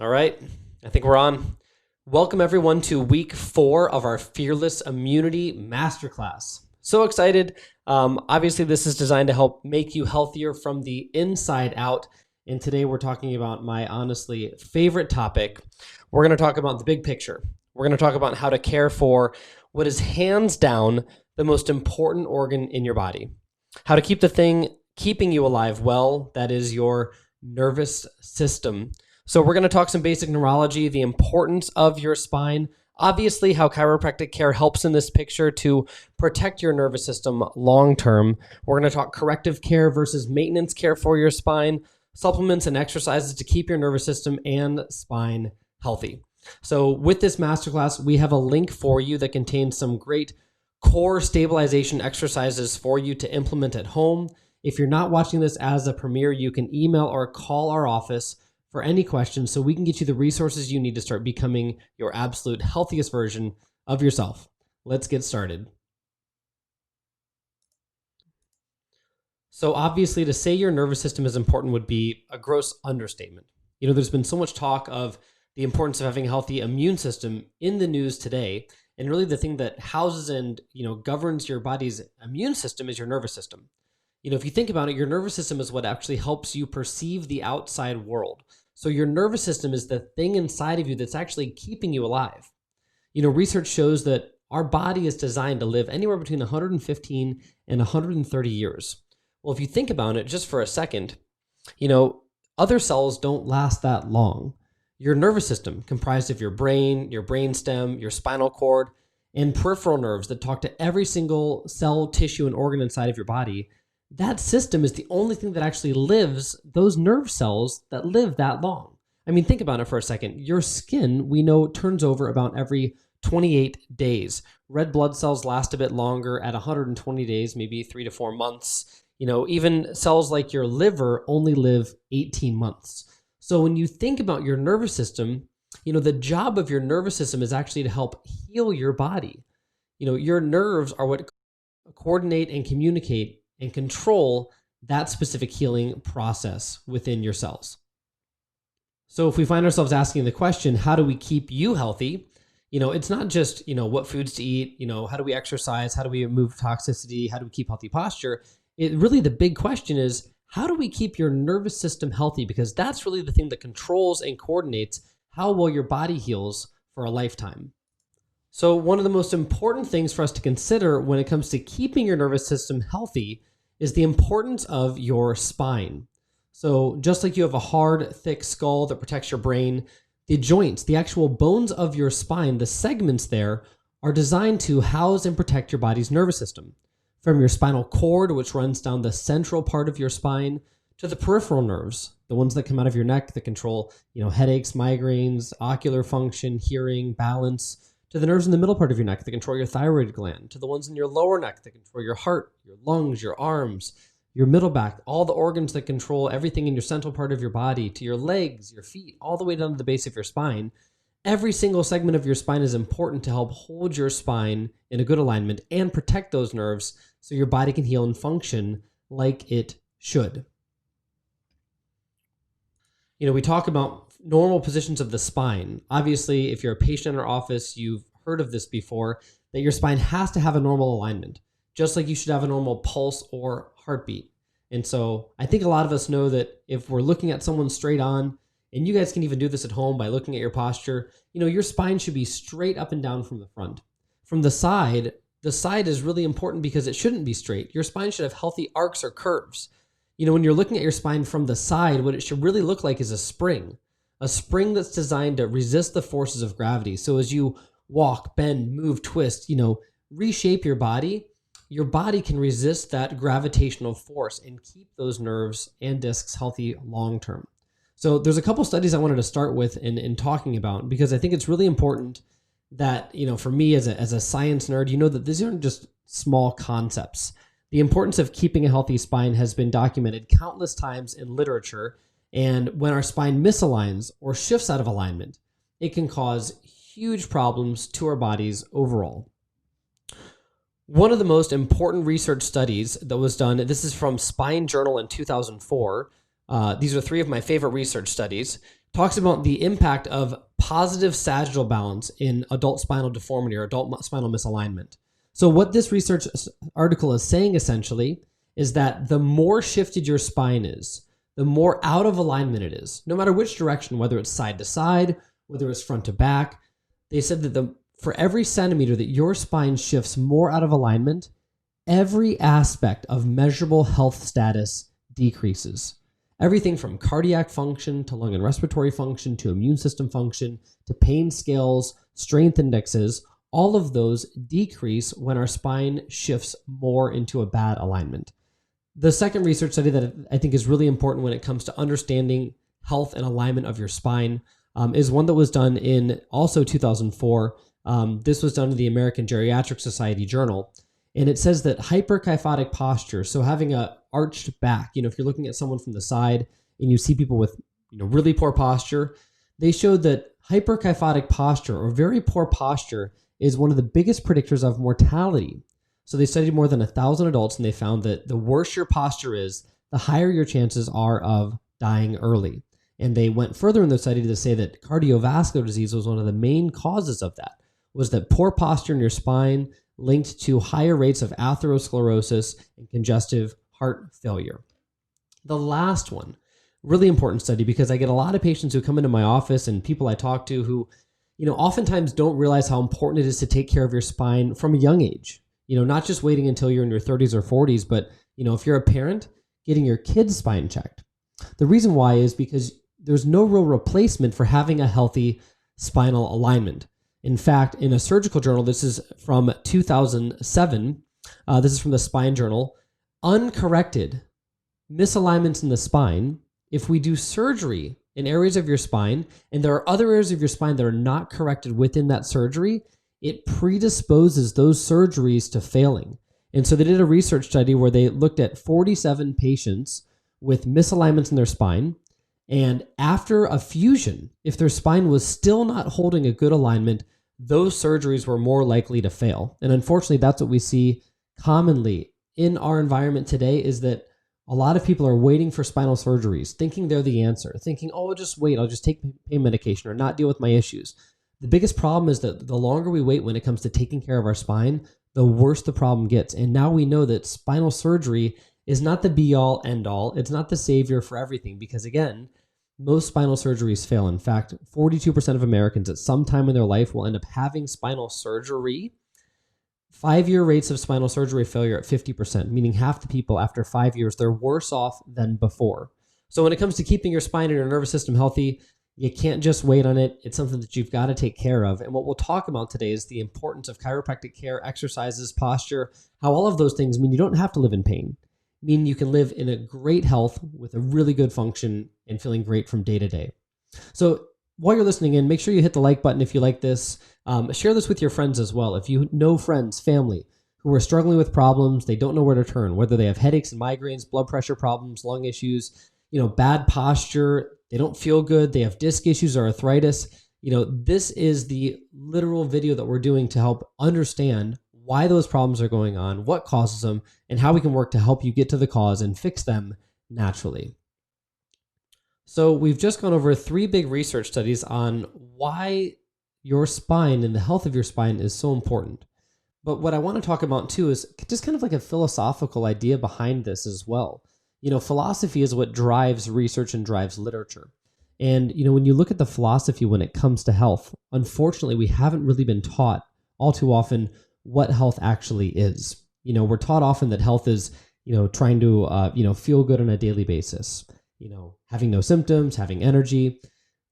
All right, I think we're on. Welcome everyone to week 4 of our Fearless Immunity Masterclass. So excited. Obviously, this is designed to help make you healthier from the inside out. And today we're talking about my honestly favorite topic. We're going to talk about the big picture. We're going to talk about how to care for what is hands down the most important organ in your body. How to keep the thing keeping you alive well, that is your nervous system. So we're going to talk some basic neurology, the importance of your spine, obviously how chiropractic care helps in this picture to protect your nervous system long term. We're going to talk corrective care versus maintenance care for your spine, supplements and exercises to keep your nervous system and spine healthy. So with this masterclass, we have a link for you that contains some great core stabilization exercises for you to implement at home. If you're not watching this as a premiere, you can email or call our office for any questions so we can get you the resources you need to start becoming your absolute healthiest version of yourself. Let's get started. So obviously, to say your nervous system is important would be a gross understatement. There's been so much talk of the importance of having a healthy immune system in the news today. And really the thing that houses and governs your body's immune system is your nervous system. If you think about it, your nervous system is what actually helps you perceive the outside world. So your nervous system is the thing inside of you that's actually keeping you alive. Research shows that our body is designed to live anywhere between 115 and 130 years. Well, if you think about it just for a second, other cells don't last that long. Your nervous system, comprised of your brain stem, your spinal cord, and peripheral nerves that talk to every single cell, tissue, and organ inside of your body, that system is the only thing that actually lives those nerve cells that live that long. I mean, think about it for a second. Your skin, we know, turns over about every 28 days. Red blood cells last a bit longer at 120 days, maybe 3 to 4 months. Even cells like your liver only live 18 months. So when you think about your nervous system, the job of your nervous system is actually to help heal your body. Your nerves are what coordinate and communicate and control that specific healing process within your cells. So if we find ourselves asking the question, how do we keep you healthy? It's not just, what foods to eat, how do we exercise? How do we remove toxicity? How do we keep healthy posture? Really the big question is, how do we keep your nervous system healthy? Because that's really the thing that controls and coordinates how well your body heals for a lifetime. So one of the most important things for us to consider when it comes to keeping your nervous system healthy is the importance of your spine. So just like you have a hard, thick skull that protects your brain, the joints, the actual bones of your spine, the segments there are designed to house and protect your body's nervous system. From your spinal cord, which runs down the central part of your spine, to the peripheral nerves, the ones that come out of your neck that control, headaches, migraines, ocular function, hearing, balance, to the nerves in the middle part of your neck that control your thyroid gland, to the ones in your lower neck that control your heart, your lungs, your arms, your middle back, all the organs that control everything in your central part of your body, to your legs, your feet, all the way down to the base of your spine. Every single segment of your spine is important to help hold your spine in a good alignment and protect those nerves so your body can heal and function like it should. We talk about normal positions of the spine. Obviously, if you're a patient in our office, you've heard of this before, that your spine has to have a normal alignment, just like you should have a normal pulse or heartbeat. And so I think a lot of us know that if we're looking at someone straight on, and you guys can even do this at home by looking at your posture, your spine should be straight up and down from the front. From the side is really important because it shouldn't be straight. Your spine should have healthy arcs or curves. When you're looking at your spine from the side, what it should really look like is a spring that's designed to resist the forces of gravity. So as you walk, bend, move, twist, reshape your body can resist that gravitational force and keep those nerves and discs healthy long term. So there's a couple studies I wanted to start with in talking about, because I think it's really important that, for me as a science nerd, that these aren't just small concepts. The importance of keeping a healthy spine has been documented countless times in literature. And when our spine misaligns or shifts out of alignment, it can cause huge problems to our bodies overall. One of the most important research studies that was done, this is from Spine Journal in 2004. These are 3 of my favorite research studies. talks about the impact of positive sagittal balance in adult spinal deformity or adult spinal misalignment. So what this research article is saying essentially is that the more shifted your spine is, the more out of alignment it is, no matter which direction, whether it's side to side, whether it's front to back. They said that for every centimeter that your spine shifts more out of alignment, every aspect of measurable health status decreases. Everything from cardiac function to lung and respiratory function to immune system function to pain scales, strength indexes, all of those decrease when our spine shifts more into a bad alignment. The second research study that I think is really important when it comes to understanding health and alignment of your spine is one that was done in also 2004. This was done in the American Geriatric Society Journal. And it says that hyperkyphotic posture, so having a arched back, if you're looking at someone from the side and you see people with really poor posture, they showed that hyperkyphotic posture or very poor posture is one of the biggest predictors of mortality. So they studied more than 1,000 adults and they found that the worse your posture is, the higher your chances are of dying early. And they went further in the study to say that cardiovascular disease was one of the main causes of that, was that poor posture in your spine linked to higher rates of atherosclerosis and congestive heart failure. The last one, really important study because I get a lot of patients who come into my office and people I talk to who, oftentimes don't realize how important it is to take care of your spine from a young age. Not just waiting until you're in your 30s or 40s, but, if you're a parent, getting your kid's spine checked. The reason why is because there's no real replacement for having a healthy spinal alignment. In fact, in a surgical journal, this is from 2007, this is from the Spine Journal, uncorrected misalignments in the spine, if we do surgery in areas of your spine, and there are other areas of your spine that are not corrected within that surgery, it predisposes those surgeries to failing. And so they did a research study where they looked at 47 patients with misalignments in their spine, and after a fusion, if their spine was still not holding a good alignment, those surgeries were more likely to fail. And unfortunately, that's what we see commonly in our environment today, is that a lot of people are waiting for spinal surgeries, thinking they're the answer, thinking, oh, I'll just wait, I'll just take pain medication or not deal with my issues. The biggest problem is that the longer we wait when it comes to taking care of our spine, the worse the problem gets. And now we know that spinal surgery is not the be-all, end-all. It's not the savior for everything because, again, most spinal surgeries fail. In fact, 42% of Americans at some time in their life will end up having spinal surgery. 5-year rates of spinal surgery failure at 50%, meaning half the people after 5 years, they're worse off than before. So when it comes to keeping your spine and your nervous system healthy, you can't just wait on it. It's something that you've got to take care of. And what we'll talk about today is the importance of chiropractic care, exercises, posture, how all of those things mean you don't have to live in pain. Mean you can live in a great health with a really good function and feeling great from day to day. So while you're listening in, make sure you hit the like button if you like this. Share this with your friends as well. If you know friends, family who are struggling with problems, they don't know where to turn, whether they have headaches and migraines, blood pressure problems, lung issues, bad posture, they don't feel good, they have disc issues or arthritis. This is the literal video that we're doing to help understand why those problems are going on, what causes them, and how we can work to help you get to the cause and fix them naturally. So we've just gone over 3 big research studies on why your spine and the health of your spine is so important. But what I want to talk about too is just kind of like a philosophical idea behind this as well. Philosophy is what drives research and drives literature. And, when you look at the philosophy when it comes to health, unfortunately, we haven't really been taught all too often what health actually is. We're taught often that health is, trying to, feel good on a daily basis, having no symptoms, having energy.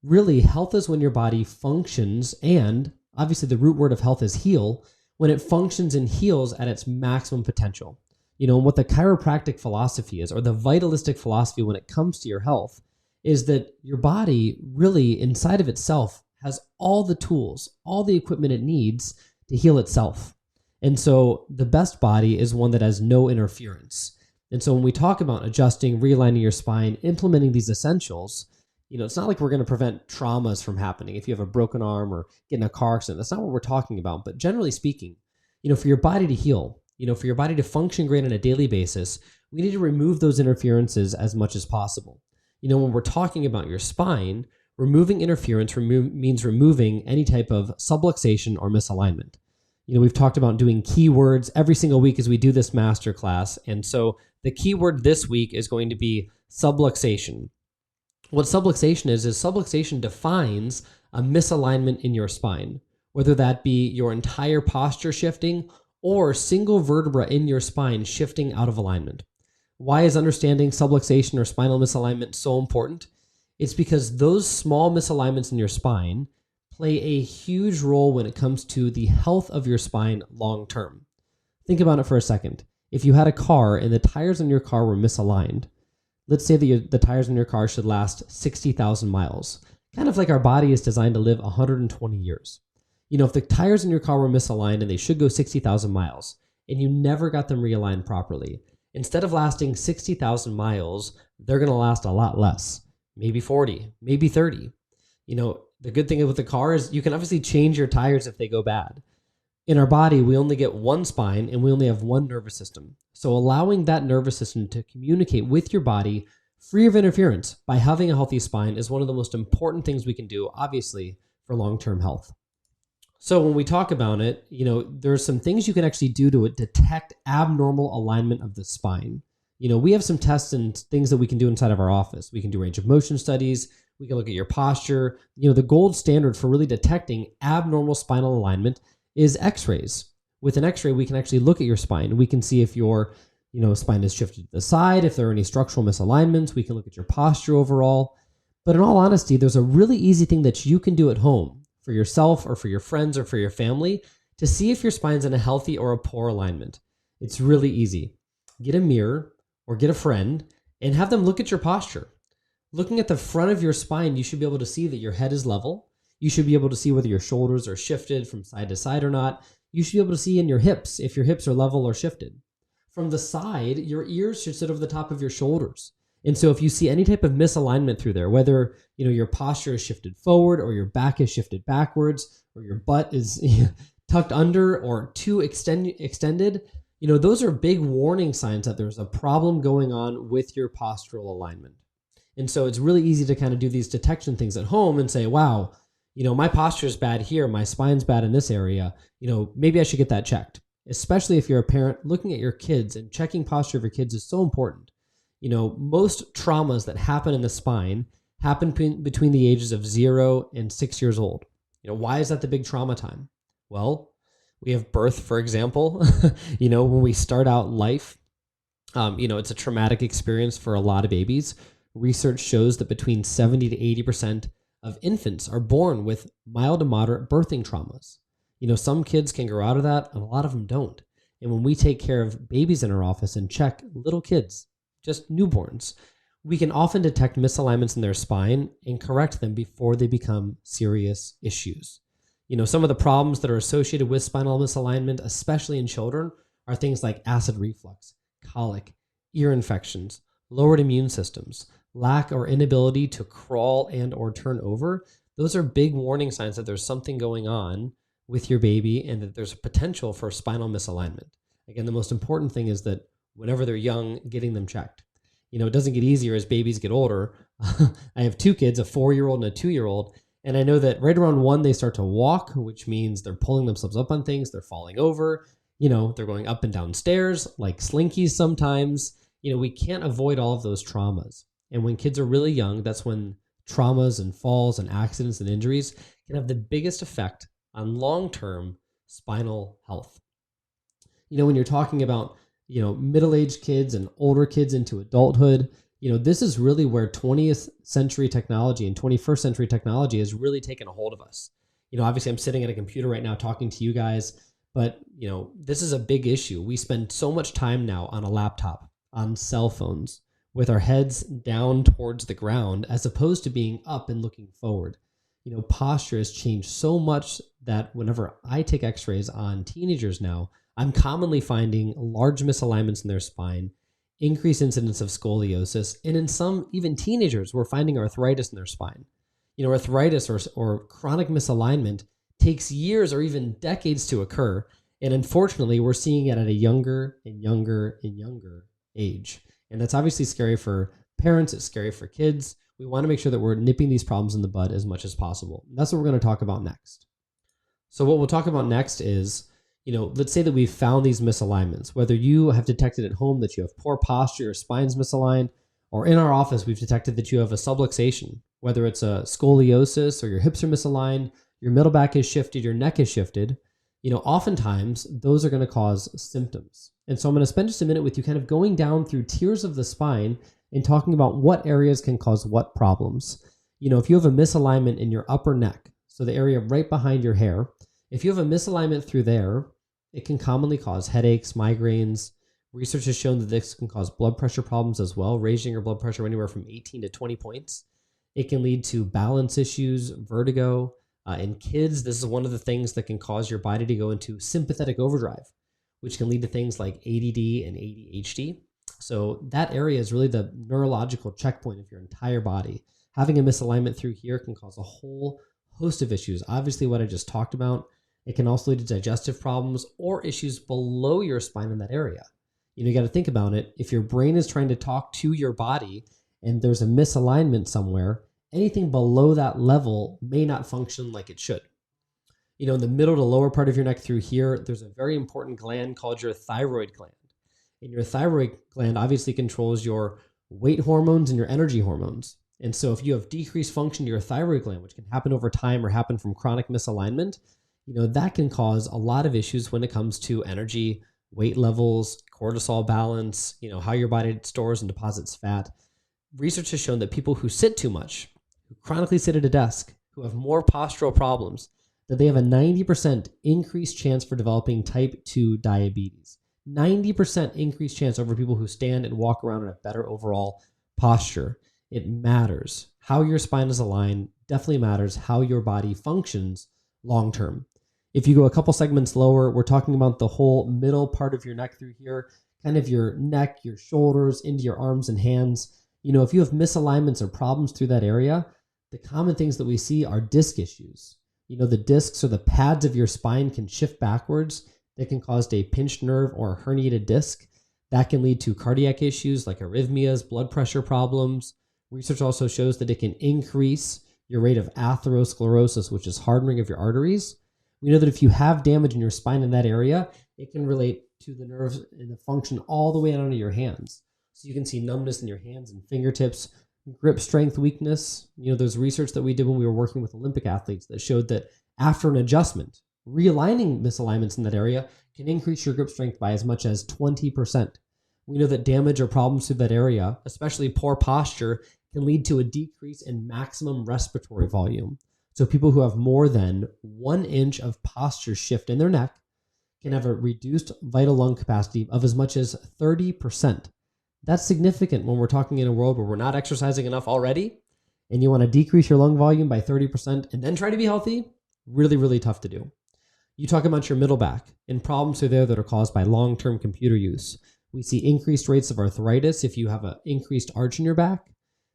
Really, health is when your body functions, and obviously the root word of health is heal, when it functions and heals at its maximum potential. And what the chiropractic philosophy is, or the vitalistic philosophy when it comes to your health, is that your body really inside of itself has all the tools, all the equipment it needs to heal itself. And so the best body is one that has no interference. And so when we talk about adjusting, realigning your spine, implementing these essentials, it's not like we're going to prevent traumas from happening. If you have a broken arm or get in a car accident, that's not what we're talking about. But generally speaking, for your body to heal, for your body to function great on a daily basis, we need to remove those interferences as much as possible. When we're talking about your spine, Removing interference means removing any type of subluxation or misalignment. We've talked about doing keywords every single week as we do this masterclass. And so the keyword this week is going to be subluxation. What subluxation is subluxation defines a misalignment in your spine, whether that be your entire posture shifting or single vertebra in your spine shifting out of alignment. Why is understanding subluxation or spinal misalignment so important? It's because those small misalignments in your spine play a huge role when it comes to the health of your spine long term. Think about it for a second. If you had a car and the tires on your car were misaligned, let's say that the tires in your car should last 60,000 miles, kind of like our body is designed to live 120 years. If the tires in your car were misaligned and they should go 60,000 miles and you never got them realigned properly, instead of lasting 60,000 miles, they're going to last a lot less, maybe 40, maybe 30. The good thing with the car is you can obviously change your tires if they go bad. In our body, we only get one spine and we only have one nervous system. So allowing that nervous system to communicate with your body free of interference by having a healthy spine is one of the most important things we can do, obviously, for long-term health. So when we talk about it, there's some things you can actually do to detect abnormal alignment of the spine. We have some tests and things that we can do inside of our office. We can do range of motion studies. We can look at your posture. The gold standard for really detecting abnormal spinal alignment is x-rays. With an x-ray, we can actually look at your spine. We can see if your spine is shifted to the side, if there are any structural misalignments. We can look at your posture overall. But in all honesty, there's a really easy thing that you can do at home for yourself or for your friends or for your family to see if your spine's in a healthy or a poor alignment. It's really easy. Get a mirror or get a friend and have them look at your posture. Looking at the front of your spine, you should be able to see that your head is level. You should be able to see whether your shoulders are shifted from side to side or not. You should be able to see in your hips if your hips are level or shifted. From the side, your ears should sit over the top of your shoulders. And so if you see any type of misalignment through there, whether your posture is shifted forward or your back is shifted backwards or your butt is tucked under or too extended, those are big warning signs that there's a problem going on with your postural alignment. And so it's really easy to kind of do these detection things at home and say, wow, my posture is bad here, my spine's bad in this area, maybe I should get that checked. Especially if you're a parent, looking at your kids and checking posture of your kids is so important. Most traumas that happen in the spine happen between the ages of 0 and 6 years old. Why is that the big trauma time? Well, we have birth, for example. When we start out life, it's a traumatic experience for a lot of babies. Research shows that between 70 to 80% of infants are born with mild to moderate birthing traumas. Some kids can grow out of that and a lot of them don't. And when we take care of babies in our office and check little kids, just newborns, we can often detect misalignments in their spine and correct them before they become serious issues. Some of the problems that are associated with spinal misalignment, especially in children, are things like acid reflux, colic, ear infections, lowered immune systems, lack or inability to crawl and or turn over. Those are big warning signs that there's something going on with your baby and that there's potential for spinal misalignment. Again, the most important thing is that whenever they're young, getting them checked. It doesn't get easier as babies get older. I have 2 kids, a 4-year-old and a 2-year-old. And I know that right around 1, they start to walk, which means they're pulling themselves up on things. They're falling over. They're going up and down stairs like slinkies sometimes. We can't avoid all of those traumas. And when kids are really young, that's when traumas and falls and accidents and injuries can have the biggest effect on long-term spinal health. When you're talking about, middle-aged kids and older kids into adulthood, this is really where 20th century technology and 21st century technology has really taken a hold of us. Obviously I'm sitting at a computer right now talking to you guys, but, this is a big issue. We spend so much time now on a laptop, on cell phones, with our heads down towards the ground as opposed to being up and looking forward. Posture has changed so much that whenever I take x-rays on teenagers now, I'm commonly finding large misalignments in their spine, increased incidence of scoliosis, and in some, even teenagers, we're finding arthritis in their spine. Arthritis or chronic misalignment takes years or even decades to occur, and unfortunately, we're seeing it at a younger and younger and younger age. And that's obviously scary for parents, it's scary for kids. We want to make sure that we're nipping these problems in the bud as much as possible. And that's what we're going to talk about next. So what we'll talk about next is, let's say that we've found these misalignments, whether you have detected at home that you have poor posture, your spine's misaligned, or in our office, we've detected that you have a subluxation, whether it's a scoliosis or your hips are misaligned, your middle back is shifted, your neck is shifted. Oftentimes those are going to cause symptoms. And so I'm going to spend just a minute with you kind of going down through tiers of the spine and talking about what areas can cause what problems. If you have a misalignment in your upper neck, so the area right behind your hair, if you have a misalignment through there, it can commonly cause headaches, migraines. Research has shown that this can cause blood pressure problems as well, raising your blood pressure anywhere from 18 to 20 points. It can lead to balance issues, vertigo. In kids, this is one of the things that can cause your body to go into sympathetic overdrive, which can lead to things like ADD and ADHD. So that area is really the neurological checkpoint of your entire body. Having a misalignment through here can cause a whole host of issues. Obviously, what I just talked about. It can also lead to digestive problems or issues below your spine in that area. You got to think about it. If your brain is trying to talk to your body and there's a misalignment somewhere, anything below that level may not function like it should. In the middle to lower part of your neck through here, there's a very important gland called your thyroid gland. And your thyroid gland obviously controls your weight hormones and your energy hormones. And so if you have decreased function to your thyroid gland, which can happen over time or happen from chronic misalignment, that can cause a lot of issues when it comes to energy, weight levels, cortisol balance, how your body stores and deposits fat. Research has shown that people who sit too much, who chronically sit at a desk, who have more postural problems, that they have a 90% increased chance for developing type 2 diabetes. 90% increased chance over people who stand and walk around in a better overall posture. It matters. How your spine is aligned definitely matters how your body functions long term. If you go a couple segments lower, we're talking about the whole middle part of your neck through here, kind of your neck, your shoulders, into your arms and hands. If you have misalignments or problems through that area, the common things that we see are disc issues. The discs or the pads of your spine can shift backwards. That can cause a pinched nerve or a herniated disc. That can lead to cardiac issues like arrhythmias, blood pressure problems. Research also shows that it can increase your rate of atherosclerosis, which is hardening of your arteries. We know that if you have damage in your spine in that area, it can relate to the nerves and the function all the way down to your hands. So you can see numbness in your hands and fingertips, grip strength weakness. There's research that we did when we were working with Olympic athletes that showed that after an adjustment, realigning misalignments in that area can increase your grip strength by as much as 20%. We know that damage or problems to that area, especially poor posture, can lead to a decrease in maximum respiratory volume. So people who have more than 1 inch of posture shift in their neck can have a reduced vital lung capacity of as much as 30%. That's significant when we're talking in a world where we're not exercising enough already, and you want to decrease your lung volume by 30% and then try to be healthy. Really, really tough to do. You talk about your middle back and problems are there that are caused by long-term computer use. We see increased rates of arthritis if you have an increased arch in your back.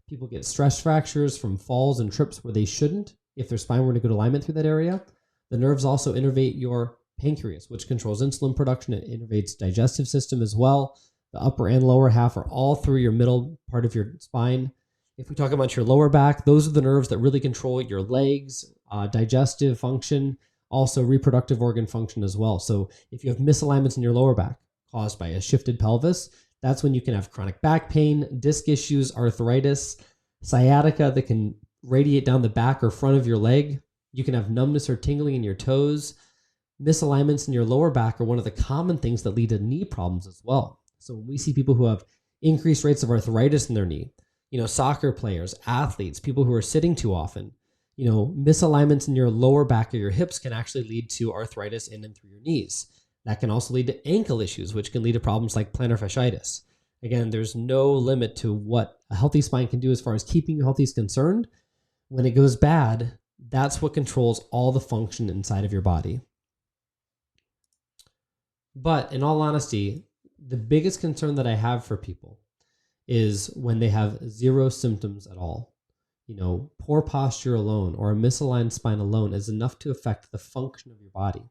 People get stress fractures from falls and trips where they shouldn't if their spine were in a good alignment through that area. The nerves also innervate your pancreas, which controls insulin production. It innervates digestive system as well. The upper and lower half are all through your middle part of your spine. If we talk about your lower back, those are the nerves that really control your legs, digestive function, also reproductive organ function as well. So if you have misalignments in your lower back caused by a shifted pelvis, that's when you can have chronic back pain, disc issues, arthritis, sciatica that can radiate down the back or front of your leg. You can have numbness or tingling in your toes. Misalignments in your lower back are one of the common things that lead to knee problems as well. So when we see people who have increased rates of arthritis in their knee, soccer players, athletes, people who are sitting too often, misalignments in your lower back or your hips can actually lead to arthritis in and through your knees. That can also lead to ankle issues, which can lead to problems like plantar fasciitis. Again, there's no limit to what a healthy spine can do as far as keeping you healthy is concerned. When it goes bad, that's what controls all the function inside of your body. But in all honesty, the biggest concern that I have for people is when they have zero symptoms at all. Poor posture alone or a misaligned spine alone is enough to affect the function of your body.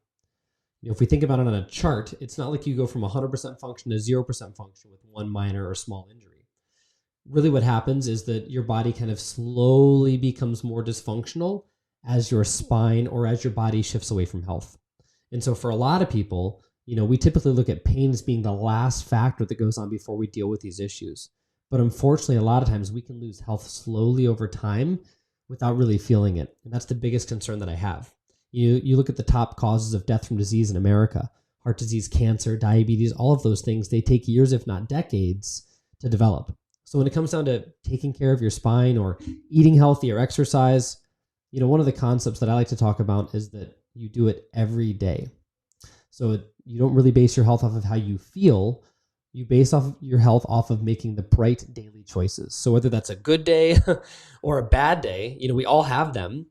If we think about it on a chart, it's not like you go from 100% function to 0% function with one minor or small injury. really what happens is that your body kind of slowly becomes more dysfunctional as your spine or as your body shifts away from health. And so for a lot of people, we typically look at pain as being the last factor that goes on before we deal with these issues. But unfortunately, a lot of times we can lose health slowly over time without really feeling it. And that's the biggest concern that I have. You look at the top causes of death from disease in America: heart disease, cancer, diabetes, all of those things, they take years, if not decades, to develop. So when it comes down to taking care of your spine or eating healthy or exercise, one of the concepts that I like to talk about is that you do it every day. So you don't really base your health off of how you feel. You base off your health off of making the bright daily choices. So whether that's a good day or a bad day, we all have them.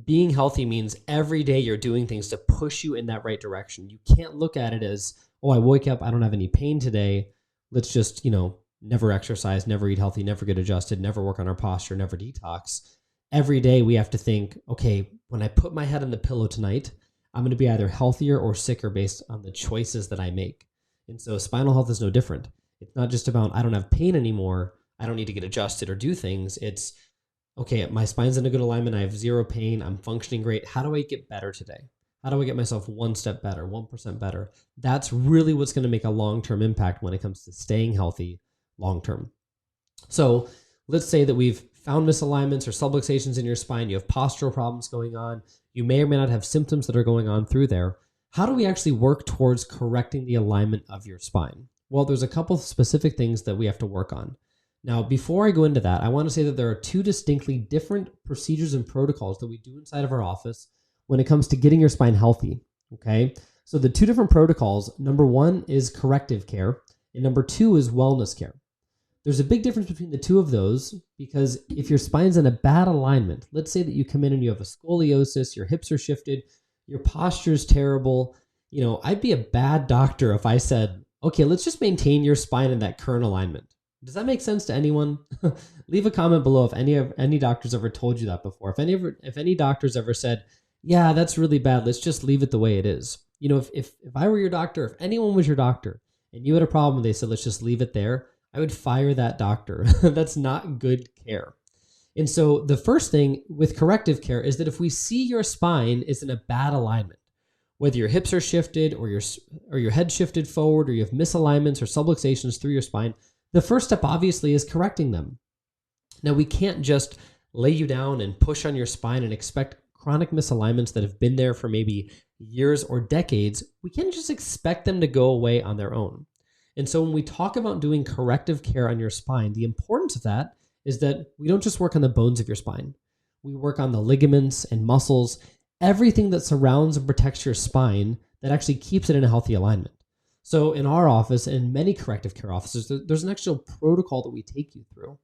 Being healthy means every day you're doing things to push you in that right direction. You can't look at it as, oh, I wake up, I don't have any pain today. Let's just, never exercise, never eat healthy, never get adjusted, never work on our posture, never detox. Every day we have to think, okay, when I put my head on the pillow tonight, I'm going to be either healthier or sicker based on the choices that I make. And so spinal health is no different. It's not just about, I don't have pain anymore, I don't need to get adjusted or do things. It's, okay, my spine's in a good alignment, I have zero pain, I'm functioning great. How do I get better today? How do I get myself one step better, 1% better? That's really what's going to make a long-term impact when it comes to staying healthy long-term. So let's say that we've found misalignments or subluxations in your spine, you have postural problems going on, you may or may not have symptoms that are going on through there. How do we actually work towards correcting the alignment of your spine? Well, there's a couple of specific things that we have to work on. Now, before I go into that, I want to say that there are two distinctly different procedures and protocols that we do inside of our office when it comes to getting your spine healthy, okay? So the two different protocols, number one is corrective care, and number two is wellness care. There's a big difference between the two of those because if your spine's in a bad alignment, let's say that you come in and you have a scoliosis, your hips are shifted, your posture's terrible, I'd be a bad doctor if I said, okay, let's just maintain your spine in that current alignment. Does that make sense to anyone? Leave a comment below if any doctors ever told you that before. If any doctors ever said, yeah, that's really bad, let's just leave it the way it is. If I were your doctor, if anyone was your doctor and you had a problem and they said, let's just leave it there, I would fire that doctor. That's not good care. And so the first thing with corrective care is that if we see your spine is in a bad alignment, whether your hips are shifted or your head shifted forward or you have misalignments or subluxations through your spine, the first step obviously is correcting them. Now we can't just lay you down and push on your spine and expect chronic misalignments that have been there for maybe years or decades. We can't just expect them to go away on their own. And so when we talk about doing corrective care on your spine, the importance of that is that we don't just work on the bones of your spine. We work on the ligaments and muscles, everything that surrounds and protects your spine that actually keeps it in a healthy alignment. So in our office and many corrective care offices, there's an actual protocol that we take you through.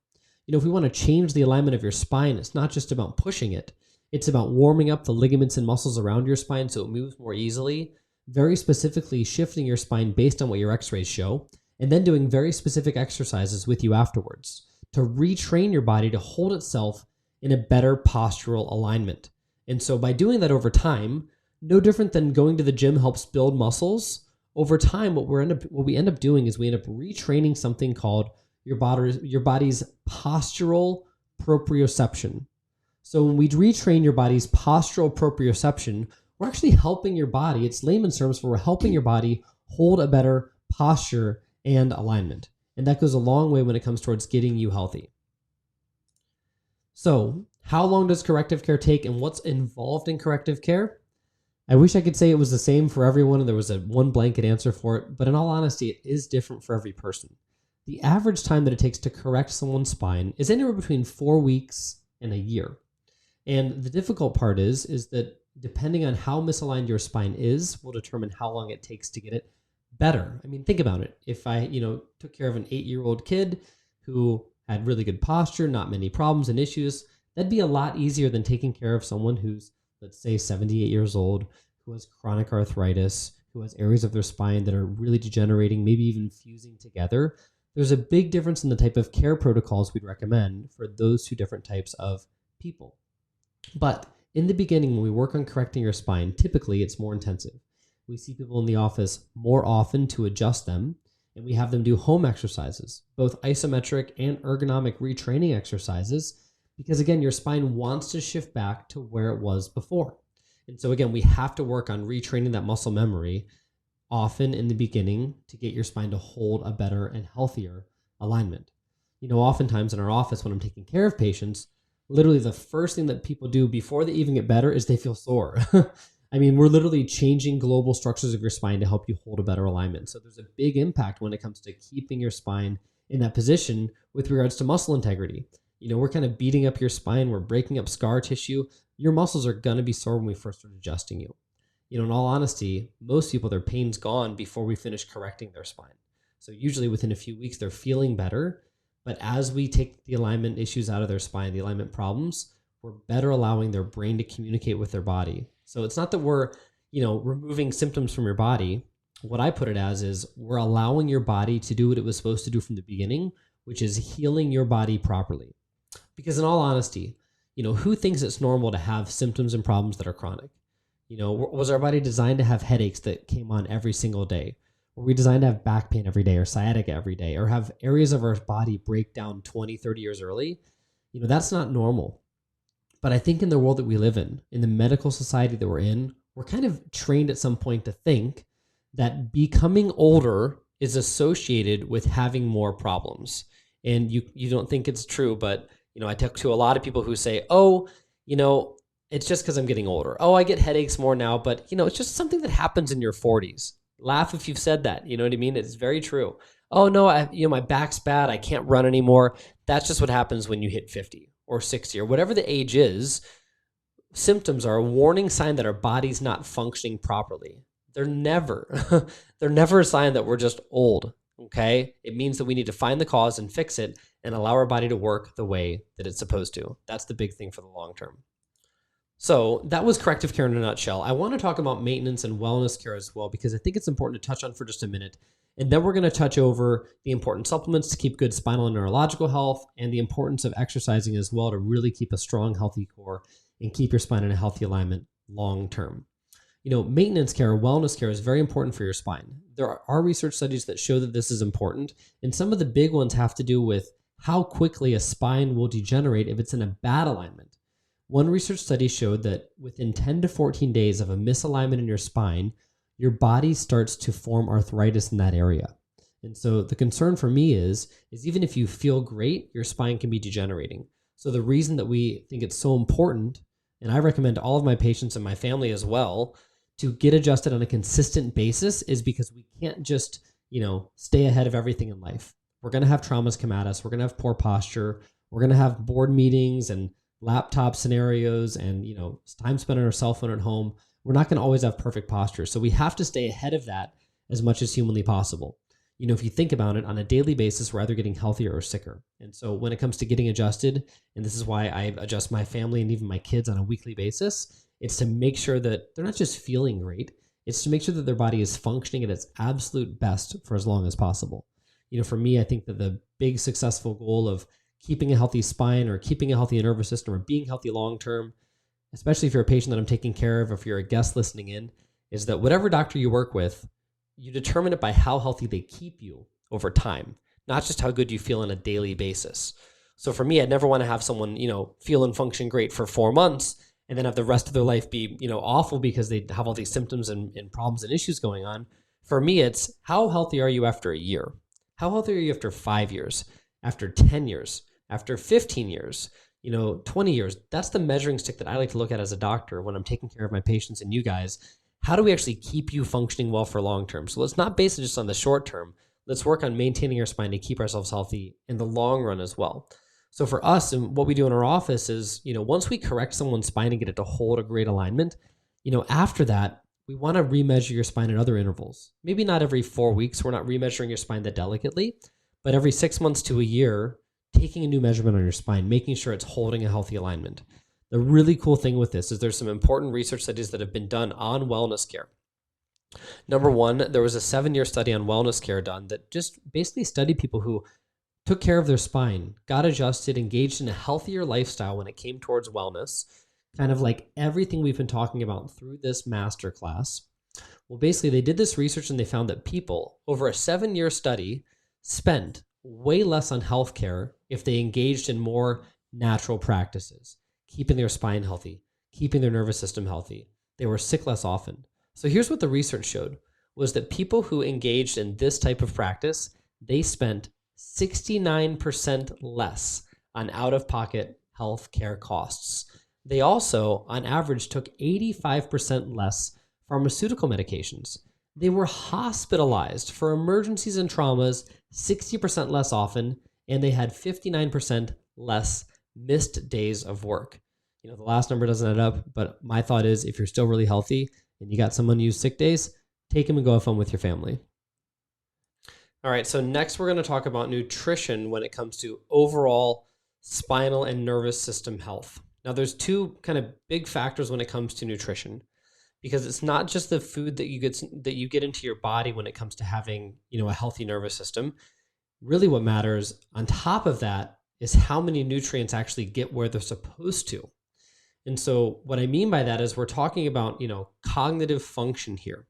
If we want to change the alignment of your spine, it's not just about pushing it. It's about warming up the ligaments and muscles around your spine so it moves more easily, very specifically shifting your spine based on what your x-rays show, and then doing very specific exercises with you afterwards to retrain your body to hold itself in a better postural alignment. And so by doing that over time, no different than going to the gym helps build muscles, over time what we end up doing is we end up retraining something called your body's postural proprioception. So when we retrain your body's postural proprioception, we're actually helping your body, it's layman's terms, for we're helping your body hold a better posture and alignment. And that goes a long way when it comes towards getting you healthy. So how long does corrective care take and what's involved in corrective care? I wish I could say it was the same for everyone and there was a one blanket answer for it, but in all honesty, it is different for every person. The average time that it takes to correct someone's spine is anywhere between 4 weeks and a year. And the difficult part is that depending on how misaligned your spine is, will determine how long it takes to get it better. I mean, think about it. If I, took care of an 8-year-old kid who had really good posture, not many problems and issues, that'd be a lot easier than taking care of someone who's, let's say, 78 years old, who has chronic arthritis, who has areas of their spine that are really degenerating, maybe even fusing together. There's a big difference in the type of care protocols we'd recommend for those two different types of people. But in the beginning, when we work on correcting your spine, typically it's more intensive. We see people in the office more often to adjust them, and we have them do home exercises, both isometric and ergonomic retraining exercises, because again, your spine wants to shift back to where it was before. And so again, we have to work on retraining that muscle memory often in the beginning to get your spine to hold a better and healthier alignment. Oftentimes in our office when I'm taking care of patients, literally the first thing that people do before they even get better is they feel sore. I mean, we're literally changing global structures of your spine to help you hold a better alignment. So there's a big impact when it comes to keeping your spine in that position with regards to muscle integrity. We're kind of beating up your spine. We're breaking up scar tissue. Your muscles are going to be sore when we first start adjusting you. In all honesty, most people, their pain's gone before we finish correcting their spine. So usually within a few weeks, they're feeling better. But as we take the alignment issues out of their spine, the alignment problems, we're better allowing their brain to communicate with their body. So it's not that we're, removing symptoms from your body. What I put it as is we're allowing your body to do what it was supposed to do from the beginning, which is healing your body properly. Because in all honesty, who thinks it's normal to have symptoms and problems that are chronic? Was our body designed to have headaches that came on every single day? Were we designed to have back pain every day or sciatica every day or have areas of our body break down 20, 30 years early? That's not normal. But I think in the world that we live in the medical society that we're in, we're kind of trained at some point to think that becoming older is associated with having more problems. And you don't think it's true, but I talk to a lot of people who say, oh, it's just because I'm getting older. Oh, I get headaches more now, but it's just something that happens in your 40s. Laugh if you've said that. You know what I mean? It's very true. Oh no, my back's bad. I can't run anymore. That's just what happens when you hit 50 or 60 or whatever the age is. Symptoms are a warning sign that our body's not functioning properly. They're never a sign that we're just old. Okay. It means that we need to find the cause and fix it and allow our body to work the way that it's supposed to. That's the big thing for the long term. So that was corrective care in a nutshell. I want to talk about maintenance and wellness care as well, because I think it's important to touch on for just a minute. And then we're going to touch over the important supplements to keep good spinal and neurological health and the importance of exercising as well to really keep a strong, healthy core and keep your spine in a healthy alignment long term. Maintenance care, wellness care is very important for your spine. There are research studies that show that this is important. And some of the big ones have to do with how quickly a spine will degenerate if it's in a bad alignment. One research study showed that within 10 to 14 days of a misalignment in your spine, your body starts to form arthritis in that area. And so the concern for me is even if you feel great, your spine can be degenerating. So the reason that we think it's so important, and I recommend all of my patients and my family as well, to get adjusted on a consistent basis is because we can't just, stay ahead of everything in life. We're going to have traumas come at us. We're going to have poor posture. We're going to have board meetings and laptop scenarios and, time spent on our cell phone at home. We're not going to always have perfect posture. So we have to stay ahead of that as much as humanly possible. If you think about it on a daily basis, we're either getting healthier or sicker. And so when it comes to getting adjusted, and this is why I adjust my family and even my kids on a weekly basis, it's to make sure that they're not just feeling great. It's to make sure that their body is functioning at its absolute best for as long as possible. For me, I think that the big successful goal of keeping a healthy spine or keeping a healthy nervous system or being healthy long-term, especially if you're a patient that I'm taking care of, or if you're a guest listening in, is that whatever doctor you work with, you determine it by how healthy they keep you over time, not just how good you feel on a daily basis. So for me, I'd never want to have someone, feel and function great for 4 months and then have the rest of their life be, awful because they have all these symptoms and problems and issues going on. For me, it's how healthy are you after a year? How healthy are you after 5 years? After 10 years, after 15 years, 20 years? That's the measuring stick that I like to look at as a doctor when I'm taking care of my patients and you guys. How do we actually keep you functioning well for long term? So let's not base it just on the short term. Let's work on maintaining our spine to keep ourselves healthy in the long run as well. So for us, and what we do in our office is, once we correct someone's spine and get it to hold a great alignment, after that, we want to remeasure your spine at other intervals. Maybe not every 4 weeks. We're not remeasuring your spine that delicately, but every 6 months to a year, taking a new measurement on your spine, making sure it's holding a healthy alignment. The really cool thing with this is there's some important research studies that have been done on wellness care. Number one, there was a 7-year study on wellness care done that just basically studied people who took care of their spine, got adjusted, engaged in a healthier lifestyle when it came towards wellness, kind of like everything we've been talking about through this masterclass. Well, basically, they did this research and they found that people over a 7-year study spent way less on healthcare if they engaged in more natural practices, keeping their spine healthy, keeping their nervous system healthy. They were sick less often. So here's what the research showed was that people who engaged in this type of practice, they spent 69% less on out-of-pocket healthcare costs. They also, on average, took 85% less pharmaceutical medications. They were hospitalized for emergencies and traumas 60% less often, and they had 59% less missed days of work. The last number doesn't add up, but my thought is if you're still really healthy and you got some unused sick days, take them and go have fun with your family. All right, so next we're going to talk about nutrition when it comes to overall spinal and nervous system health. Now, there's two kind of big factors when it comes to nutrition, because it's not just the food that you get into your body when it comes to having, a healthy nervous system. Really what matters on top of that is how many nutrients actually get where they're supposed to. And so what I mean by that is we're talking about, cognitive function here.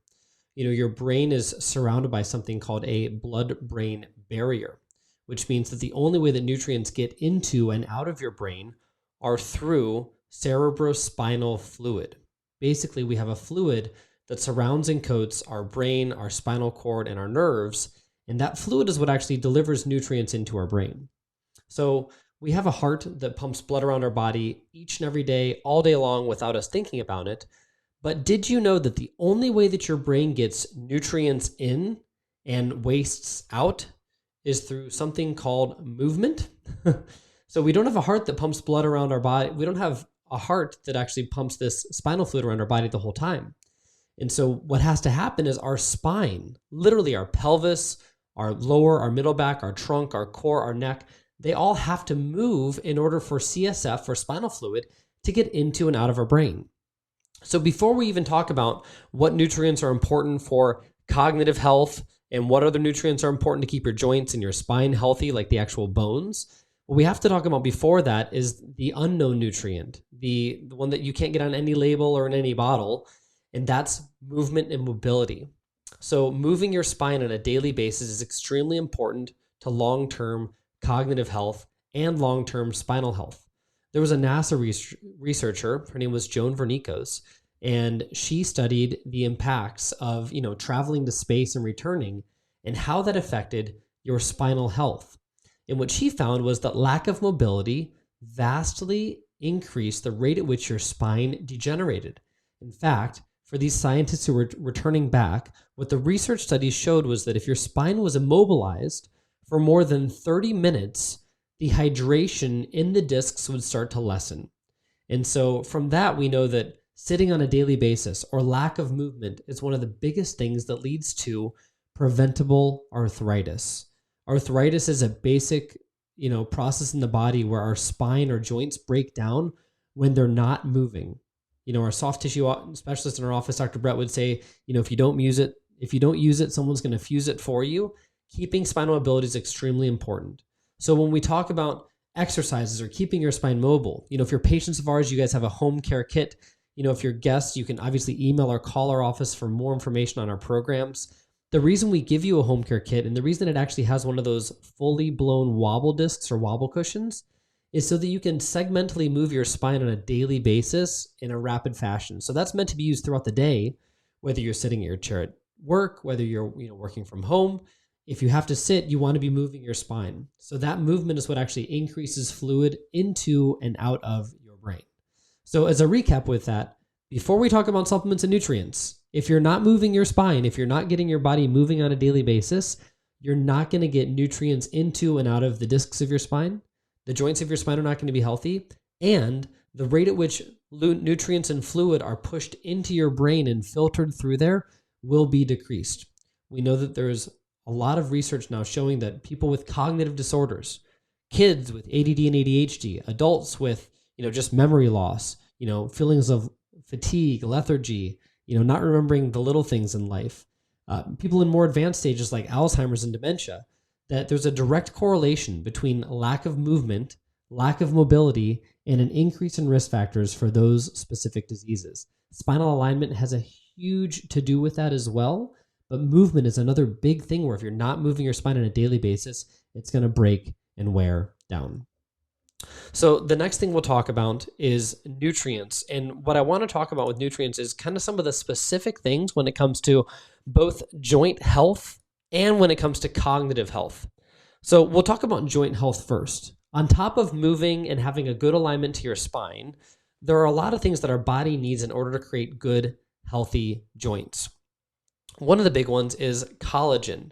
Your brain is surrounded by something called a blood-brain barrier, which means that the only way that nutrients get into and out of your brain are through cerebrospinal fluid. Basically, we have a fluid that surrounds and coats our brain, our spinal cord, and our nerves, and that fluid is what actually delivers nutrients into our brain. So we have a heart that pumps blood around our body each and every day, all day long, without us thinking about it. But did you know that the only way that your brain gets nutrients in and wastes out is through something called movement? So we don't have a heart that pumps blood around our body. We don't have a heart that actually pumps this spinal fluid around our body the whole time. And so what has to happen is our spine, literally our pelvis, our lower, our middle back, our trunk, our core, our neck, they all have to move in order for CSF, or spinal fluid, to get into and out of our brain. So before we even talk about what nutrients are important for cognitive health and what other nutrients are important to keep your joints and your spine healthy, like the actual bones, what we have to talk about before that is the unknown nutrient, the one that you can't get on any label or in any bottle, and that's movement and mobility. So moving your spine on a daily basis is extremely important to long-term cognitive health and long-term spinal health. There was a NASA researcher, her name was Joan Vernikos, and she studied the impacts of, traveling to space and returning and how that affected your spinal health. And what she found was that lack of mobility vastly increased the rate at which your spine degenerated. In fact, for these scientists who were returning back, what the research studies showed was that if your spine was immobilized for more than 30 minutes, the hydration in the discs would start to lessen. And so from that, we know that sitting on a daily basis or lack of movement is one of the biggest things that leads to preventable arthritis. Arthritis is a basic, process in the body where our spine or joints break down when they're not moving. Our soft tissue specialist in our office, Dr. Brett, would say, if you don't use it, someone's going to fuse it for you. Keeping spinal mobility is extremely important. So when we talk about exercises or keeping your spine mobile, if you're patients of ours, you guys have a home care kit. If you're guests, you can obviously email or call our office for more information on our programs. The reason we give you a home care kit and the reason it actually has one of those fully blown wobble discs or wobble cushions is so that you can segmentally move your spine on a daily basis in a rapid fashion. So that's meant to be used throughout the day, whether you're sitting in your chair at work, whether you're working from home. If you have to sit, you want to be moving your spine. So that movement is what actually increases fluid into and out of your brain. So as a recap with that, before we talk about supplements and nutrients, if you're not moving your spine, if you're not getting your body moving on a daily basis, you're not going to get nutrients into and out of the discs of your spine. The joints of your spine are not going to be healthy. And the rate at which nutrients and fluid are pushed into your brain and filtered through there will be decreased. We know that there's a lot of research now showing that people with cognitive disorders, kids with ADD and ADHD, adults with, just memory loss, feelings of fatigue, lethargy, not remembering the little things in life, people in more advanced stages like Alzheimer's and dementia, that there's a direct correlation between lack of movement, lack of mobility, and an increase in risk factors for those specific diseases. Spinal alignment has a huge to do with that as well. But movement is another big thing where if you're not moving your spine on a daily basis, it's going to break and wear down. So the next thing we'll talk about is nutrients. And what I want to talk about with nutrients is kind of some of the specific things when it comes to both joint health and when it comes to cognitive health. So we'll talk about joint health first. On top of moving and having a good alignment to your spine, there are a lot of things that our body needs in order to create good, healthy joints. One of the big ones is collagen.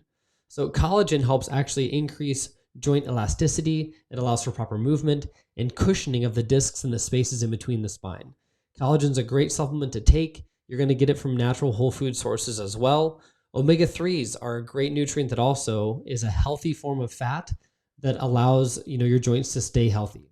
So collagen helps actually increase joint elasticity. It allows for proper movement and cushioning of the discs and the spaces in between the spine. Collagen is a great supplement to take. You're going to get it from natural whole food sources as well. Omega-3s are a great nutrient that also is a healthy form of fat that allows your joints to stay healthy.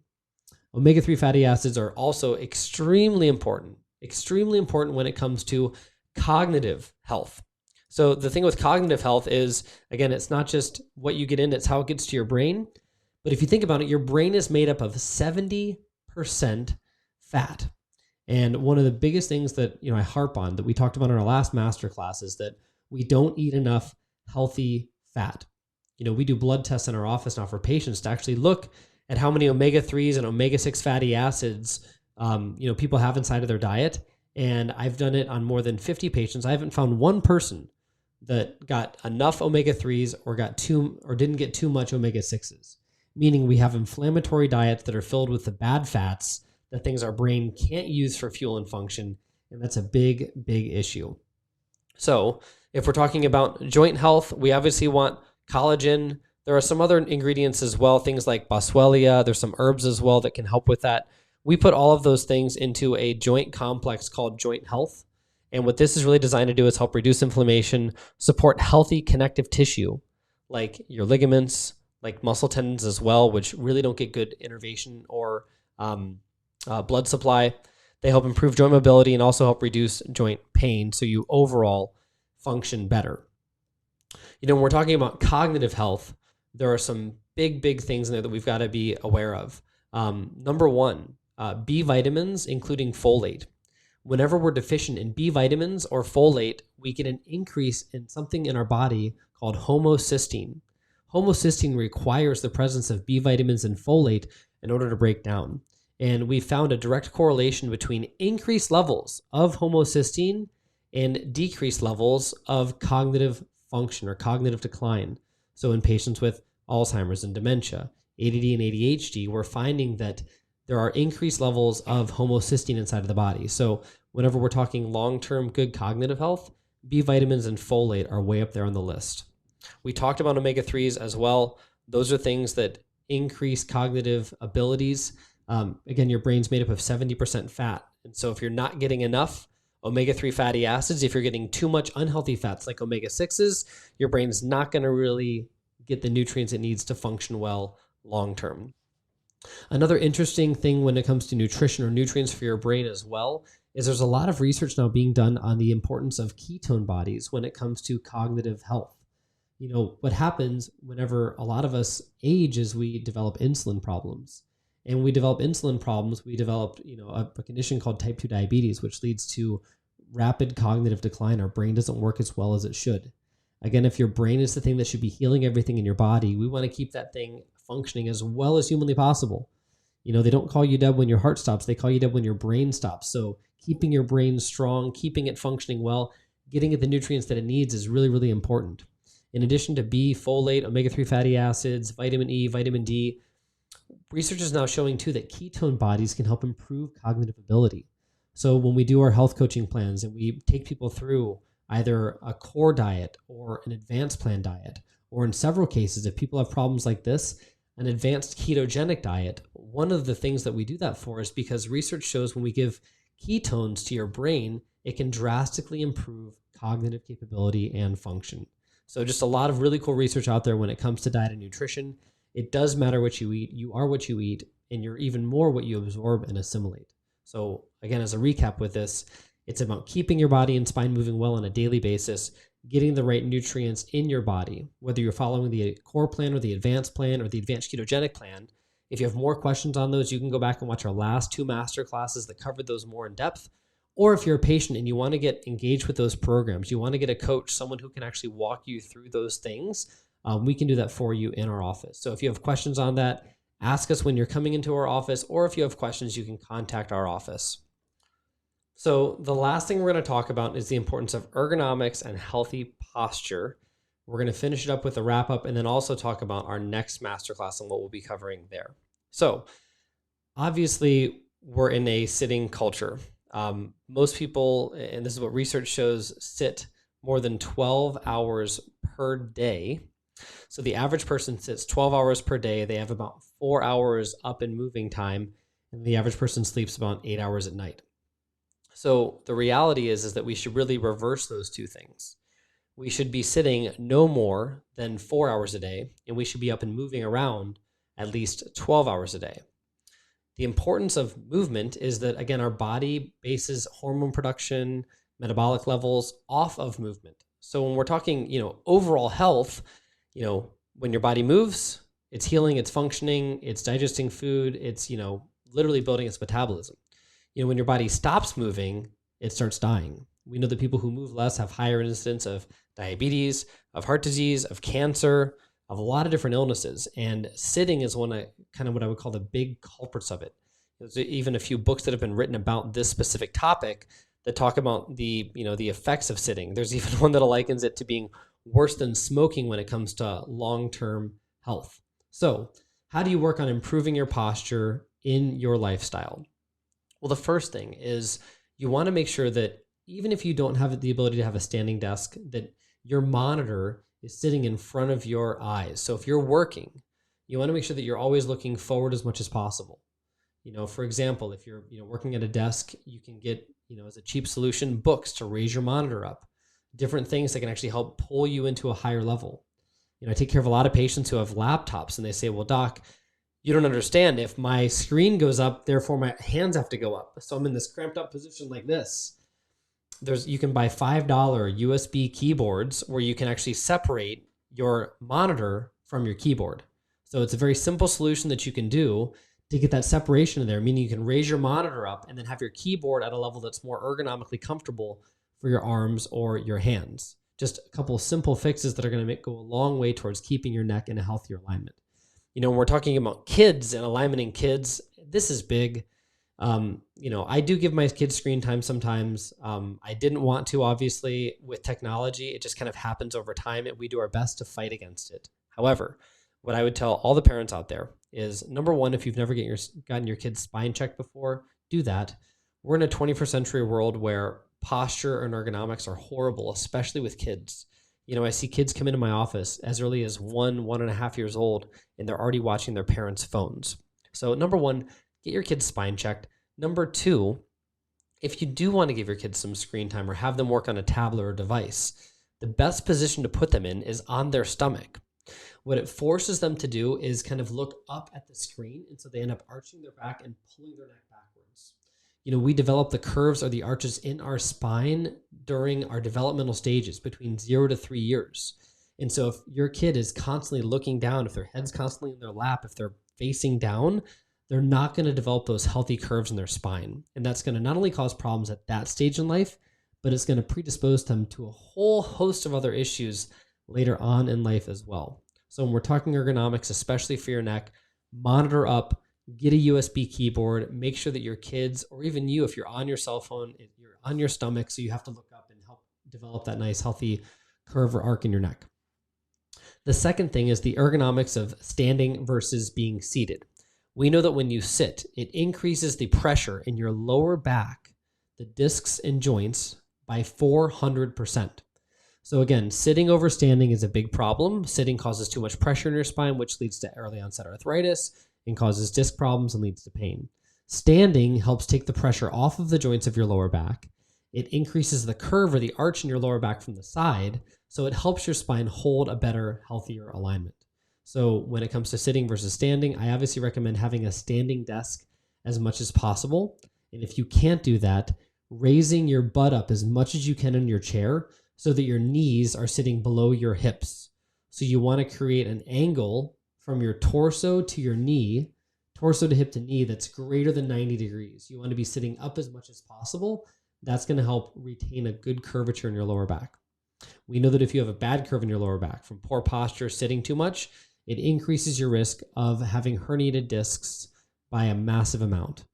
Omega-3 fatty acids are also extremely important when it comes to cognitive health. So the thing with cognitive health is, again, it's not just what you get in, it's how it gets to your brain. But if you think about it, your brain is made up of 70% fat. And one of the biggest things that I harp on, that we talked about in our last masterclass, is that we don't eat enough healthy fat. We do blood tests in our office now for patients to actually look at how many omega-3s and omega-6 fatty acids people have inside of their diet. And I've done it on more than 50 patients. I haven't found one person that got enough omega-3s or didn't get too much omega-6s, meaning we have inflammatory diets that are filled with the bad fats, the things our brain can't use for fuel and function, and that's a big, big issue. So if we're talking about joint health, we obviously want collagen. There are some other ingredients as well, things like boswellia. There's some herbs as well that can help with that. We put all of those things into a joint complex called joint health. And what this is really designed to do is help reduce inflammation, support healthy connective tissue, like your ligaments, like muscle tendons as well, which really don't get good innervation or blood supply. They help improve joint mobility and also help reduce joint pain, so you overall function better. When we're talking about cognitive health, there are some big, big things in there that we've got to be aware of. Number one, B vitamins, including folate. Whenever we're deficient in B vitamins or folate, we get an increase in something in our body called homocysteine. Homocysteine requires the presence of B vitamins and folate in order to break down. And we found a direct correlation between increased levels of homocysteine and decreased levels of cognitive function or cognitive decline. So in patients with Alzheimer's and dementia, ADD and ADHD, we're finding that there are increased levels of homocysteine inside of the body. So whenever we're talking long-term good cognitive health, B vitamins and folate are way up there on the list. We talked about omega-3s as well. Those are things that increase cognitive abilities. Again, your brain's made up of 70% fat. And so if you're not getting enough omega-3 fatty acids, if you're getting too much unhealthy fats like omega-6s, your brain's not going to really get the nutrients it needs to function well long-term. Another interesting thing when it comes to nutrition or nutrients for your brain as well is there's a lot of research now being done on the importance of ketone bodies when it comes to cognitive health. What happens whenever a lot of us age is we develop insulin problems. And when we develop insulin problems, we develop a condition called type 2 diabetes, which leads to rapid cognitive decline. Our brain doesn't work as well as it should. Again, if your brain is the thing that should be healing everything in your body, we want to keep that thing functioning as well as humanly possible. They don't call you dead when your heart stops. They call you dead when your brain stops. So keeping your brain strong, keeping it functioning well, getting it the nutrients that it needs is really, really important. In addition to B, folate, omega-3 fatty acids, vitamin E, vitamin D, research is now showing too that ketone bodies can help improve cognitive ability. So when we do our health coaching plans and we take people through either a core diet or an advanced plan diet, or in several cases, if people have problems like this, an advanced ketogenic diet, one of the things that we do that for is because research shows when we give ketones to your brain, it can drastically improve cognitive capability and function. So just a lot of really cool research out there when it comes to diet and nutrition. It does matter what you eat. You are what you eat, and you're even more what you absorb and assimilate. So again, as a recap with this, it's about keeping your body and spine moving well on a daily basis, getting the right nutrients in your body, whether you're following the core plan or the advanced plan or the advanced ketogenic plan. If you have more questions on those, you can go back and watch our last two master classes that covered those more in depth, Or if you're a patient and you want to get engaged with those programs, you want to get a coach, someone who can actually walk you through those things, we can do that for you in our office. So if you have questions on that, ask us when you're coming into our office, or if you have questions, you can contact our office. So the last thing we're going to talk about is the importance of ergonomics and healthy posture. We're going to finish it up with a wrap up and then also talk about our next masterclass and what we'll be covering there. So obviously we're in a sitting culture. Most people, and this is what research shows, sit more than 12 hours per day. So the average person sits 12 hours per day. They have about 4 hours up and moving time, and the average person sleeps about 8 hours at night. So the reality is that we should really reverse those two things. We should be sitting no more than 4 hours a day, and we should be up and moving around at least 12 hours a day. The importance of movement is that, again, our body bases hormone production, metabolic levels off of movement. So when we're talking, overall health, when your body moves, it's healing, it's functioning, it's digesting food, it's, literally building its metabolism. When your body stops moving, it starts dying. We know that people who move less have higher incidence of diabetes, of heart disease, of cancer, of a lot of different illnesses. And sitting is one of kind of what I would call the big culprits of it. There's even a few books that have been written about this specific topic that talk about the effects of sitting. There's even one that likens it to being worse than smoking when it comes to long-term health. So how do you work on improving your posture in your lifestyle? Well, the first thing is you want to make sure that even if you don't have the ability to have a standing desk, that your monitor is sitting in front of your eyes. So if you're working, you want to make sure that you're always looking forward as much as possible. For example, if you're working at a desk, you can get, as a cheap solution, books to raise your monitor up, different things that can actually help pull you into a higher level. I take care of a lot of patients who have laptops and they say, well, doc, you don't understand. If my screen goes up, therefore my hands have to go up. So I'm in this cramped up position like this. You can buy $5 USB keyboards where you can actually separate your monitor from your keyboard. So it's a very simple solution that you can do to get that separation in there, meaning you can raise your monitor up and then have your keyboard at a level that's more ergonomically comfortable for your arms or your hands. Just a couple of simple fixes that are going to go a long way towards keeping your neck in a healthier alignment. When we're talking about kids and alignment in kids, this is big. I do give my kids screen time sometimes. I didn't want to, obviously, with technology. It just kind of happens over time, and we do our best to fight against it. However, what I would tell all the parents out there is, number one, if you've never gotten your kid's spine checked before, do that. We're in a 21st century world where posture and ergonomics are horrible, especially with kids. I see kids come into my office as early as 1.5 years old, and they're already watching their parents' phones. So number one, get your kid's spine checked. Number two, if you do want to give your kids some screen time or have them work on a tablet or device, the best position to put them in is on their stomach. What it forces them to do is kind of look up at the screen, and so they end up arching their back and pulling their neck backwards. We develop the curves or the arches in our spine during our developmental stages between 0 to 3 years. And so if your kid is constantly looking down, if their head's constantly in their lap, if they're facing down, they're not going to develop those healthy curves in their spine. And that's going to not only cause problems at that stage in life, but it's going to predispose them to a whole host of other issues later on in life as well. So when we're talking ergonomics, especially for your neck, monitor up, get a USB keyboard, make sure that your kids, or even you, if you're on your cell phone, you're on your stomach, so you have to look up and help develop that nice healthy curve or arc in your neck. The second thing is the ergonomics of standing versus being seated. We know that when you sit, it increases the pressure in your lower back, the discs and joints, by 400%. So again, sitting over standing is a big problem. Sitting causes too much pressure in your spine, which leads to early onset arthritis and causes disc problems and leads to pain. Standing helps take the pressure off of the joints of your lower back. It increases the curve or the arch in your lower back from the side, so it helps your spine hold a better, healthier alignment. So when it comes to sitting versus standing, I obviously recommend having a standing desk as much as possible. And if you can't do that, raising your butt up as much as you can in your chair so that your knees are sitting below your hips. So you want to create an angle from your torso to your knee, torso to hip to knee, that's greater than 90 degrees. You want to be sitting up as much as possible, that's going to help retain a good curvature in your lower back. We know that if you have a bad curve in your lower back from poor posture, sitting too much, it increases your risk of having herniated discs by a massive amount.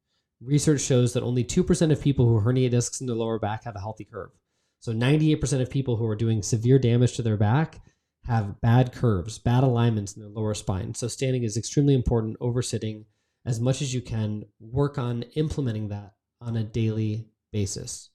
Research shows that only 2% of people who herniate discs in their lower back have a healthy curve. So 98% of people who are doing severe damage to their back have bad curves, bad alignments in their lower spine. So standing is extremely important over sitting. As much as you can, work on implementing that on a daily basis.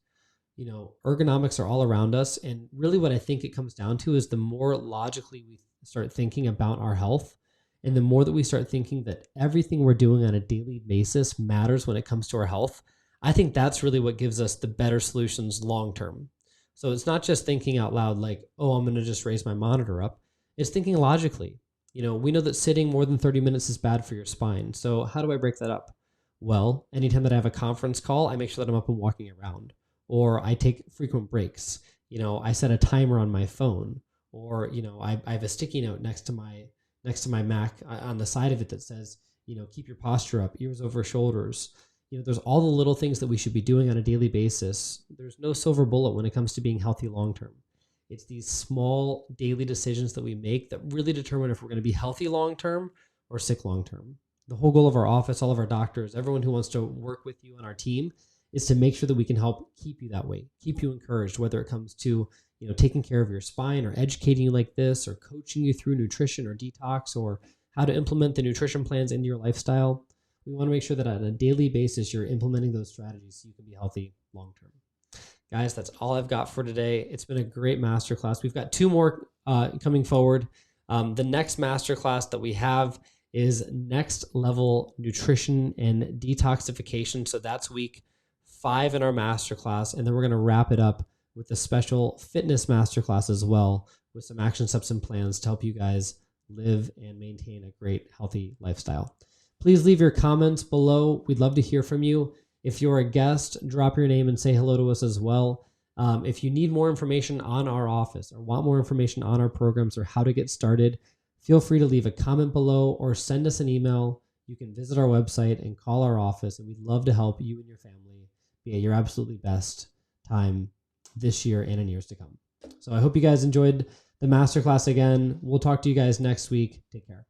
Ergonomics are all around us. And really what I think it comes down to is the more logically we start thinking about our health, and the more that we start thinking that everything we're doing on a daily basis matters when it comes to our health, I think that's really what gives us the better solutions long-term. So it's not just thinking out loud like, oh, I'm going to just raise my monitor up. It's thinking logically. We know that sitting more than 30 minutes is bad for your spine. So how do I break that up? Well, anytime that I have a conference call, I make sure that I'm up and walking around, or I take frequent breaks. I set a timer on my phone, or, I have a sticky note next to my Mac on the side of it that says, keep your posture up, ears over shoulders. There's all the little things that we should be doing on a daily basis. There's no silver bullet when it comes to being healthy long-term. It's these small daily decisions that we make that really determine if we're going to be healthy long-term or sick long-term. The whole goal of our office, all of our doctors, everyone who wants to work with you on our team, is to make sure that we can help keep you that way, keep you encouraged, whether it comes to taking care of your spine or educating you like this, or coaching you through nutrition or detox, or how to implement the nutrition plans into your lifestyle. We want to make sure that on a daily basis, you're implementing those strategies so you can be healthy long-term. Guys, that's all I've got for today. It's been a great masterclass. We've got 2 more coming forward. The next masterclass that we have is next level nutrition and detoxification. So that's week 5 in our masterclass. And then we're going to wrap it up with a special fitness masterclass as well, with some action steps and plans to help you guys live and maintain a great, healthy lifestyle. Please leave your comments below. We'd love to hear from you. If you're a guest, drop your name and say hello to us as well. If you need more information on our office or want more information on our programs or how to get started, feel free to leave a comment below or send us an email. You can visit our website and call our office, and we'd love to help you and your family be at your absolutely best time this year and in years to come. So I hope you guys enjoyed the masterclass again. We'll talk to you guys next week. Take care.